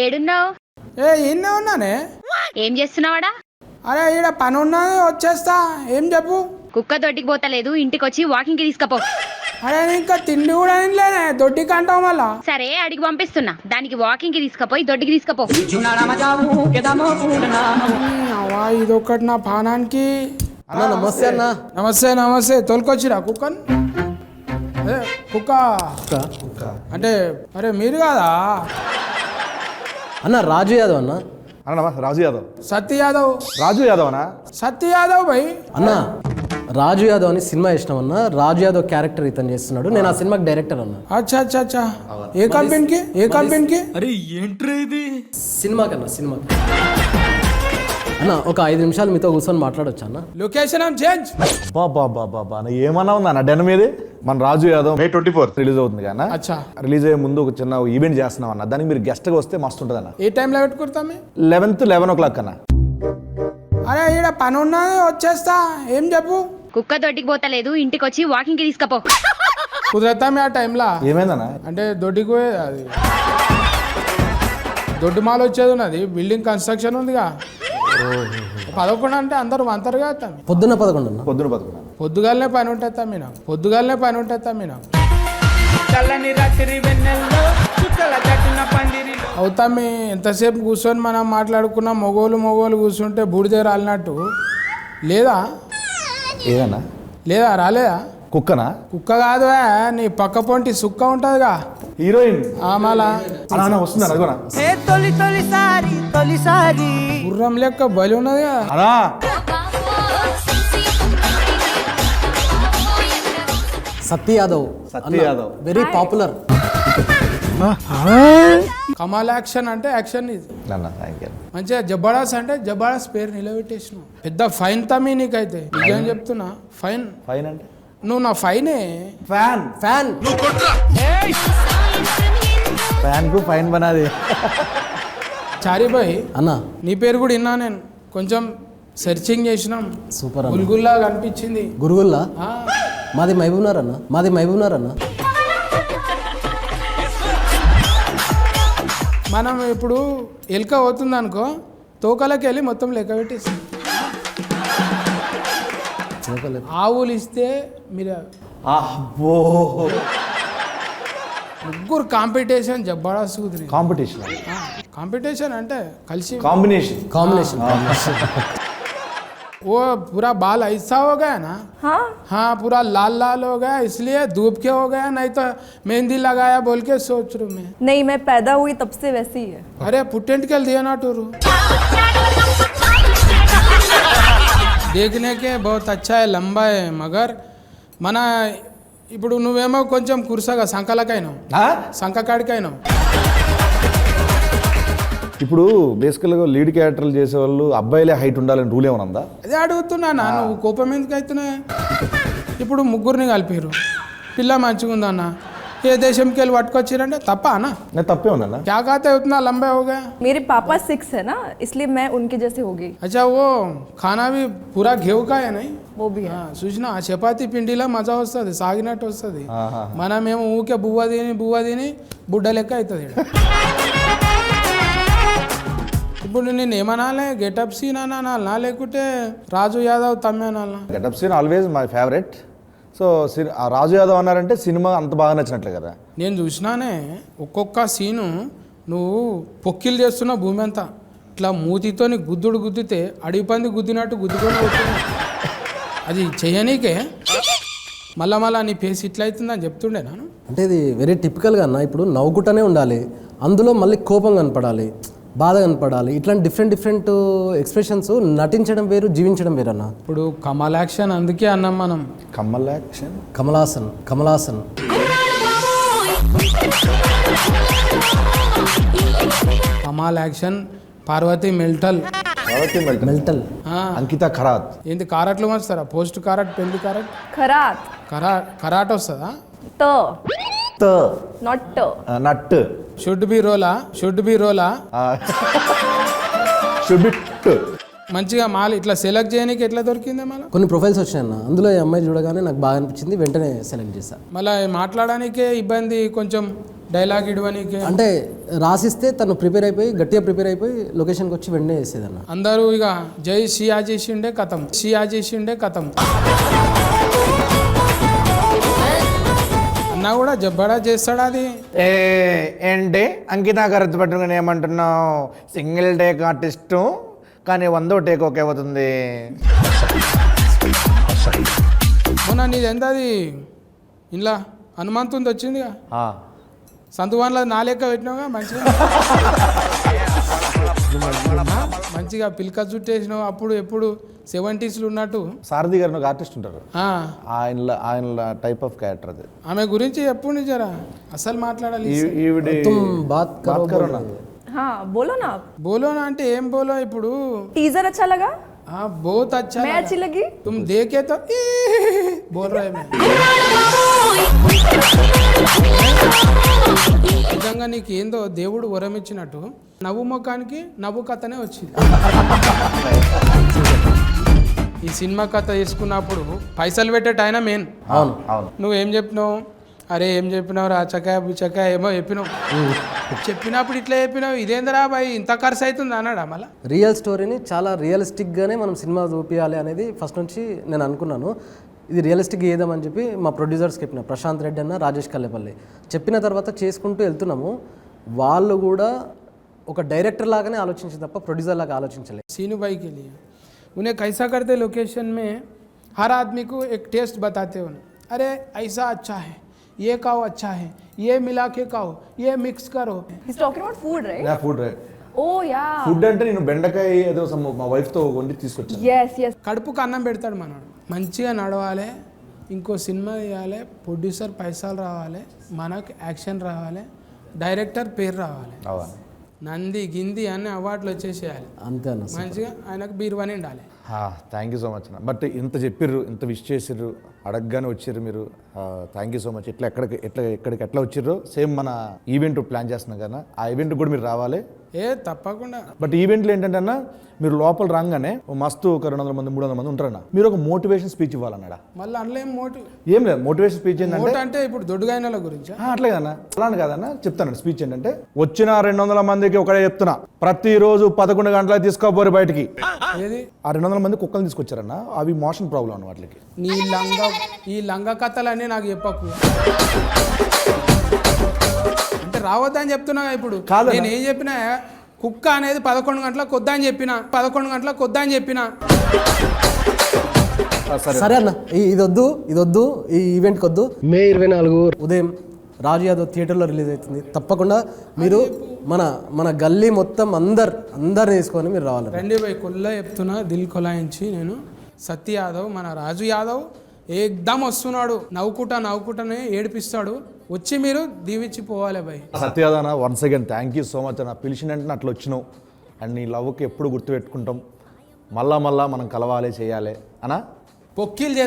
ఏడున్నావు? ఈయనే ఉన్నానే. ఏం చేస్తున్నావాడా? అరే ఈడ పని ఉన్నది, వచ్చేస్తా. ఏం చెప్పు? కుక్క దొడ్డికి పోతలేదు, ఇంటికి వచ్చి వాకింగ్ కి తీసుకపో. అరే ఇంకా తిండి కూడా తినలేనే, దొడ్డికి అంటావు మళ్ళా. సరే అడిగి పంపిస్తున్నా, దానికి వాకింగ్ కి తీసుకపోయి దొడ్డికి తీసుకపో. అవా ఇదొకటి నా పానానికి. అన్న నమస్తే అన్న. నమస్తే నమస్తే. తోలుకొచ్చిరా కుక్కని? అదే కుక్క అంటే అరే మీరు కాదా అన్న? రాజు యాదవ్ అన్న. అన్న రాజు యాదవ్. సత్య యాదవ్. రాజు యాదవ్ అన్నా? సత్య యాదవ్ భయ్. అన్న రాజు యాదవ్ అని సినిమా ఇష్టం అన్న. రాజు యాదవ్ క్యారెక్టర్ ఇతను చేస్తున్నాడు. నేను ఆ సినిమాకి డైరెక్టర్ అన్న. అచ్చా అచ్చా అచ్చా. ఏ కంపెనీకి? ఏ కంపెనీకి? అరే ఏంట్రా ఇది? సినిమాకి అన్న, సినిమాకి. అన్న ఒక 5 నిమిషాలు మీతో కూర్చొని మాట్లాడొచ్చా అన్న? Location change. బాబా ఏమన్నా ఉందా అన్న డెన్ మీది? మన రాజు యాదవ్ May 24 రిలీజ్ అవుతుంది కదా. అచ్చా. రిలీజ్ అయ్యే ముందు ఒక చిన్న ఈవెంట్ చేస్తున్నాం అన్న. దానికి మీరు గెస్ట్ గా వస్తే మస్తు ఉంటుంది అన్న. ఏ టైంలో పెట్టుకుంటామే? 11 o'clock అన్న. అరే ఈడ పని ఉన్నది, వచ్చేస్తా. ఏం చెప్పు? కుక్క దొడ్డికి పోతలేదు, ఇంటికి వచ్చి వాకింగ్ కి తీసుకపో. కుదరతామే ఆ టైంలో? ఏమైందన్న? అంటే దొడ్డికి పోయే అది దొడ్డు మాల్ వచ్చేది ఉన్నది, బిల్డింగ్ కన్స్ట్రక్షన్ ఉందిగా. 11 అంటే అందరూ అంతరుగా వస్తాం. పొద్దున్న 11 అన్న. పొద్దున 11. పొద్దుగాలనే పని ఉంటుంది తమ్మి నాకు. పొద్దుగాలనే పని ఉంటుంది తమ్మి నాకు. అవుతామి ఎంతసేపు కూర్చొని మనం మాట్లాడుకున్న మొగోలు కూర్చుంటే బూడిదే రాలినట్టు లేదా? ఏదన్నా? లేదా రాలేదా? కుక్కనా? కుక్క కాదు, నీ పక్క పొంటి సుక్క ఉంటుందిగా, హీరోయిన్. మళ్ళా వస్తుంది అడగరా? గుర్రం లెక్క బలి ఉన్నది కదా. అనా సత్య యాదవ్. సత్య యాదవ్ వెరీ పాపులర్. కమాల్ యాక్షన్ అంటే యాక్షన్ ఇది. మంచిగా జబర్దస్త్ అంటే జబర్దస్త్ పేరు నిలబెట్టేసినావు. పెద్ద ఫైన్ తమ్మి నీకైతే, నిజం చెప్తున్నా. ఫైన్ ఫైన్ అంటే నువ్వు నా ఫైనే. ఫ్యాన్ ఫ్యాన్ ఫ్యాన్ కు ఫైన్ బనాది. చారిబాయ్ అన్న. నీ పేరు కూడా విన్నా నేను. కొంచెం సెర్చింగ్ చేసినాం. సూపర్ అన్న. గుల్గుల్లా కనిపించింది. గురుగుల్లా? ఆ, మాది మహబూబ్నగర్ అన్న. మాది మహబూబ్నగర్ అన్న. మనం ఇప్పుడు ఎలుక అవుతుంది అనుకో, తోకలకి వెళ్ళి మొత్తం లెక్క పెట్టేసి ఆవులు ఇస్తే మీరు అబ్బో ముగ్గురు కాంపిటీషన్ జబర్దస్త్ కుదిరి. కాంపిటీషన్ కాంపిటీషన్ అంటే కలిసి కాంబినేషన్. वो पूरा बाल ऐसा हो गया ना. हाँ पूरा लाल लाल हो गया, इसलिए धूप के हो गया. नहीं तो मेहंदी लगाया बोल के सोच रू मैं. नहीं, मैं पैदा हुई तब से वैसी ही है. अरे पुटेंट के दिया ना टूरू. देखने के बहुत अच्छा है, लंबा है, मगर మన ఇప్పుడు నువ్వేమో కొంచెం కురుసగా సంకలకైనావు, సంకకాడికైనావు. ఇప్పుడు బేసికల్గా లీడ్ క్యారెక్టర్లు చేసేవాళ్ళు అబ్బాయిలే హైట్ ఉండాలని రూల్ ఏమైనా ఉందా? అదే అడుగుతున్నా. నువ్వు కోపం ఎందుకు అవుతున్నాయి? ఇప్పుడు ముగ్గురిని కలిపారు, పిల్ల మంచిగా ఉందన్న, ఏ దేశంకి వెళ్ళి పట్టుకొచ్చిరంటే తప్ప అన్న? తప్పే ఉందన్న. क्या कहते हैं उतना लंबा हो गया? मेरे पापा 6 है ना, इसलिए मैं उनके जैसे हो गई. अच्छा वो खाना भी पूरा घेव का है नहीं? वो भी है. చూసినా ఆ చపాతీ పిండిలో మజా వస్తుంది, సాగినట్టు వస్తుంది. మనమేమో ఊకే బువ్వ తిని బుడ్డ లెక్క అవుతుంది. ఇప్పుడు నేను ఏమనాలే, గెటప్ సీన్ అనాలనా లేకుంటే రాజు యాదవ్ తమ్మే అనాలనా? Getup Seenu always my favourite. So Raju Yadav అన్నారంటే సినిమా అంత బాగా నచ్చినట్లే కదా. నేను చూసినానే ఒక్కొక్క సీను నువ్వు పొక్కిలు చేస్తున్న భూమి అంతా ఇట్లా మూతితోని గుద్దితే అడవి పంది గుద్దినట్టు గుద్దుకొని పోతుంది. అది చెయ్యనీకే మళ్ళా నీ ఫేస్ ఇట్లా అవుతుందని చెప్తుండే నాను. అంటే ఇది వెరీ టిపికల్గా అన్న. ఇప్పుడు నవ్వుకుంటూనే ఉండాలి, అందులో మళ్ళీ కోపం కనపడాలి, బాధ కనపడాలి. ఇట్లాంటి డిఫరెంట్ ఎక్స్ప్రెషన్స్ నటించడం వేరు, జీవించడం వేరు అన్న. ఇప్పుడు కమల్ యాక్షన్ అందుకే అన్నాం మనం. కమల్ యాక్షన్, కమలాసన్. కమాల్ యాక్షన్, పార్వతి మెల్టల్. అంకిత ఖరాత్. ఏంటి కారట్లు వస్తారా? పోస్ట్ కారట్, పెళ్లి కారట్, కరాట్ వస్తుందా? నట్ షుడ్ బి రోలా. మంచిగా మాల్ ఇట్లా సెలెక్ట్ చేయడానికి ఎట్లా దొరికిందే మళ్ళీ? కొన్ని ప్రొఫైల్స్ వచ్చాయన్న, అందులో ఈ అమ్మాయి చూడగానే నాకు బాగా అనిపించింది, వెంటనే సెలెక్ట్ చేశాను. మళ్ళీ మాట్లాడడానికే ఇబ్బంది, కొంచెం డైలాగ్ ఇడవనీకే అంటే రాసిస్తే తను ప్రిపేర్ అయిపోయి గట్టిగా ప్రిపేర్ అయిపోయి లొకేషన్కి వచ్చి వెంటనే వేసేదన్న. అందరూ ఇక జై షియా చేసిండే కథం, షియా చేసిండే కథం. అన్నా కూడా జబ్బడా చేస్తాడా అది. ఏంటి అంకితా ఖర్చు పట్టుకుని ఏమంటున్నావు? సింగిల్ టేక్ ఆర్టిస్టు కానీ 100వ టేక్ ఓకే అవుతుంది. మొన్న నీది ఎంత అది ఇంట్లో హనుమంతుంది వచ్చిందిగా, సంతువాన్లో నా లెక్క పెట్టినావుగా మంచిగా. మంచిగా పిల్క చుట్టేసినావు. అప్పుడు ఎప్పుడు 70s ఉన్నట్టు. సారథి గారు ఒక ఆర్టిస్ట్ ఉంటారు, ఆ, ఆయన టైప్ ఆఫ్ క్యారెక్టర్ అది. ఆమె గురించి ఎప్పుడు నిజరా అసలు మాట్లాడాలి. ఈవిడి తుమ్ బాత్ కరో కరో నా. हाँ बोलो ना आप. బోలోనా అంటే ఏం బోలో ఇప్పుడు. टीजर अच्छा लगा? बहुत अच्छा मैं लगा। अच्छी लगी? तुम देखे तो बोल रहे मैं నిజంగా నీకు ఏందో దేవుడు వరం ఇచ్చినట్టు నవ్వు ముఖానికి నవ్వు కథనే వచ్చింది. ఈ సినిమా కథ తీసుకున్నప్పుడు పైసలు పెట్టేట ఆయన మెయిన్. అవును అవును. నువ్వేం చెప్పినావు? అరే ఏం చెప్పినావు రా చకాయ బుచ్చకాయ ఏమో చెప్పినావు. చెప్పినప్పుడు ఇట్లా చెప్పినావు, ఇదేందరా బాయ్ ఇంత ఖర్చు అవుతుంది అన్నాడా మళ్ళా? రియల్ స్టోరీని చాలా రియలిస్టిక్గానే మనం సినిమా చూపించాలి అనేది ఫస్ట్ నుంచి నేను అనుకున్నాను. ఇది రియలిస్టిక్ ఏదామని చెప్పి మా ప్రొడ్యూసర్స్కి చెప్పిన, ప్రశాంత్ రెడ్డి అన్న, రాజేష్ కల్లేపల్లి చెప్పిన తర్వాత చేసుకుంటూ వెళ్తున్నాము. వాళ్ళు కూడా ఒక డైరెక్టర్ లాగానే ఆలోచించి తప్ప ప్రొడ్యూసర్ లాగా ఆలోచించలేదు. सीनू भाई के लिए उन्हें कैसा करते लोकेशन में हर आदमी को एक टेस्ट बताते हो, अरे ऐसा अच्छा है, ये खाओ अच्छा है, ये मिला के खाओ, ये मिक्स करो. He's talking about food, right? నా ఫుడ్ Oh yeah. ఫుడ్ అంటే నేను బెండకాయ ఏదో మా వైఫ్తో వండి తీసుకొచ్చాను. Yes, yes. కడుపుకు అన్నం పెడతాడు మనోడు. మంచిగా నడవాలి, ఇంకో సినిమా తీయాలి, ప్రొడ్యూసర్ పైసలు రావాలి, మనకు యాక్షన్ రావాలి, డైరెక్టర్ పేరు రావాలి, అవునా? నంది గింది అన్ని అవార్డులు వచ్చేసేయాలి. అంతే అన్న. మంచిగా ఆయనకు బీరువాని ఉండాలి. థ్యాంక్ యూ సో మచ్ అన్న. బట్ ఇంత చెప్పిర్రు, ఇంత విష్ చేసిర్రు, అడగగానే వచ్చిర్రు మీరు. Thank you so much. ఎక్కడికి ఎట్లా వచ్చిర్రు సేమ్ మన ఈవెంట్ ప్లాన్ చేస్తున్నాం కదా, ఆ ఈవెంట్ కూడా మీరు రావాలి. తప్పకుండా. బట్ ఈవెంట్లు ఏంటంటే అన్న, మీరు లోపల రాగానే ఓ మస్తు ఒక 200 మంది 300 మంది ఉంటారన్న, మీరు ఒక మోటివేషన్ స్పీచ్ ఇవ్వాలన్నాడా? మళ్ళీ అందులో ఏం మోటివ్ ఏం లేదు, మోటివేషన్ స్పీచ్ ఏంటంటే అంటే ఇప్పుడు దొడ్డుగాయనల గురించి అట్లే కదన్నా, అలానే కాదన్నా, చెప్తానండి. స్పీచ్ ఏంటంటే, వచ్చిన 200 మందికి ఒకటే చెప్తున్నా, ప్రతిరోజు 11 గంటలకు తీసుకోపోరు బయటికి. ఏది ఆ 200 మంది కుక్కలు తీసుకొచ్చారన్న, అవి మోషన్ ప్రాబ్లం అన్న వాటికి. ఈ లంగ కథలన్నీ నాకు చెప్పకు. అంటే రావద్దని చెప్తున్నా ఇప్పుడు. కాదన్న. నేను ఏం చెప్పినా, కుక్క అనేది 11 గంటలకు వద్దని చెప్పిన, 11 గంటలకు వద్దని చెప్పిన. సరే అన్న, ఇది వద్దు, ఈ ఈవెంట్కి వద్దు. మే 24 ఉదయం రాజు యాదవ్ థియేటర్లో రిలీజ్ అవుతుంది. తప్పకుండా మీరు మన గల్లీ మొత్తం అందరిని తీసుకొని మీరు రావాలి. రండి పోయి కొల్ల చెప్తున్నా, దిల్ కొలాయించి నేను. సత్య యాదవ్, మన రాజు యాదవ్ ఏకదమ్ వస్తున్నాడు. నవ్వుకుంటానే ఏడిపిస్తాడు. వచ్చి మీరు దీవించి పోవాలి భయ్. సత్యాదన, once again thank you so much అన్న. పిలిచినంటే అట్లా వచ్చినావు. అండ్ నీ లవ్కి ఎప్పుడు గుర్తుపెట్టుకుంటాం. మళ్ళా మనం కలవాలి, చేయాలి అన్నా. పొక్కిల్